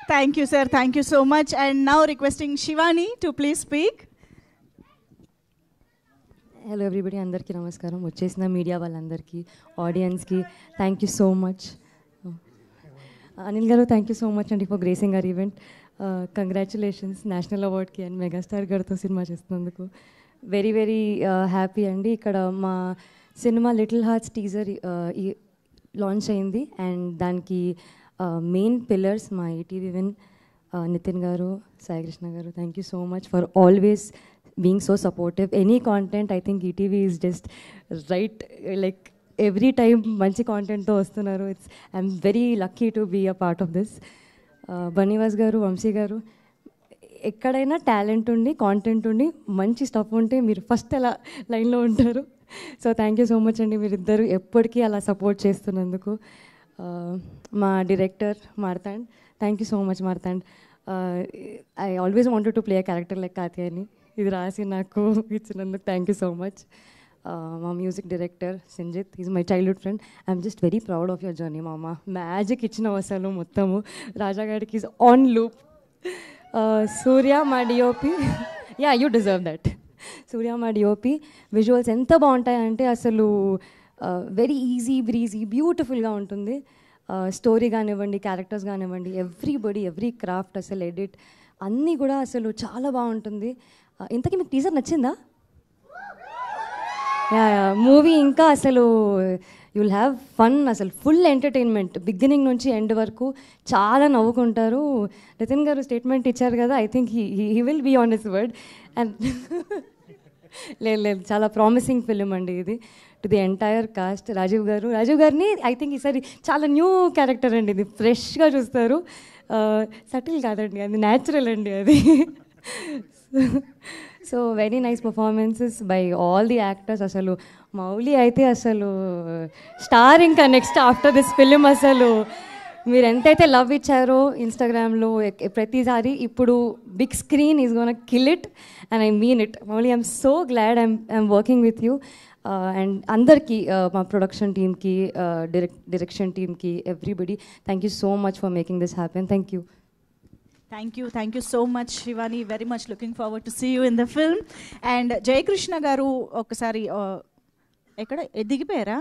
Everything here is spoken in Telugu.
Thank you, sir. Thank you so much. And now requesting Shivani to please speak. Hello everybody, అందరికీ నమస్కారం. వచ్చేసిన మీడియా వాళ్ళందరికీ, ఆడియన్స్కి thank you so much. Anil garu thank you so much అండి for gracing our event. Congratulations national అవార్డ్కి అండ్ మెగాస్టార్ గారితో సినిమా చేస్తున్నందుకు. వెరీ వెరీ హ్యాపీ అండి. ఇక్కడ మా cinema little hearts teaser launch అయింది అండ్ దానికి మెయిన్ పిల్లర్స్ మా ETV Win Nitin garu, Sai Krishna garu. Thank you so much for always being so supportive. Any content, I think ETV is just right, like every time manchi content tho vastunaru. I'm very lucky to be a part of this. Banivas garu, Vamsi garu, ekkadaina talent undi, content undi, manchi stuff unte meer first ala line lo untaru. So thank you so much andi, meer iddaru eppadiki ala support chestunnanduku. Ma director Martand, thank you so much Martand. I always wanted to play a character like Katyayani. ఇది రాసి నాకు ఇచ్చినందుకు థ్యాంక్ యూ సో మచ్. మా music director Sanjith, is my childhood friend. I'm just very proud of your journey మామ. మ్యాజిక్ ఇచ్చిన అసలు మొత్తము. రాజాగాడికి ఈజ్ ఆన్ లూప్. సూర్య మా DOP, yeah you deserve that. Surya మా డిఓపి విజువల్స్ ఎంత బాగుంటాయంటే అసలు వెరీ ఈజీ బ్రీజీ బ్యూటిఫుల్గా ఉంటుంది. స్టోరీ కానివ్వండి, క్యారెక్టర్స్ కానివ్వండి, ఎవ్రీబడి ఎవ్రీ క్రాఫ్ట్ అసలు ఎడిట్ అన్నీ కూడా అసలు చాలా బాగుంటుంది. ఇంతకీ మీకు టీజర్ నచ్చిందా? మూవీ ఇంకా అసలు యూ విల్ హ్యావ్ ఫన్, అసలు ఫుల్ ఎంటర్టైన్మెంట్ బిగినింగ్ నుంచి ఎండ్ వరకు చాలా నవ్వుకుంటారు. నితిన్ గారు స్టేట్మెంట్ ఇచ్చారు కదా, I think he will be on his word. And లేదు చాలా ప్రామిసింగ్ ఫిలిం అండి ఇది. టు ది ఎంటైర్ కాస్ట్, రాజీవ్ గారిని ఐ థింక్ ఈసారి చాలా న్యూ క్యారెక్టర్ అండి ఇది. ఫ్రెష్గా చూస్తారు. సటిల్ కాదండి, అది న్యాచురల్ అండి అది. So very nice performances by all the actors. అసలు మౌలి అయితే అసలు స్టార్ ఇంకా నెక్స్ట్ ఆఫ్టర్ దిస్ ఫిలిం. అసలు మీరు ఎంతైతే లవ్ ఇచ్చారో ఇన్స్టాగ్రామ్లో ప్రతిసారి, ఇప్పుడు big screen is gonna kill it and I mean it. Mouli I'm so glad I'm working with you. And అందరికీ, మా ప్రొడక్షన్ టీమ్కి, డైరెక్షన్ టీమ్కి, everybody thank you so much for making this happen. Thank you. Thank you so much Shivani, very much looking forward to see you in the film. And Jay Krishna garu ఒకసారి ఎక్కడ దిగిపోయారా?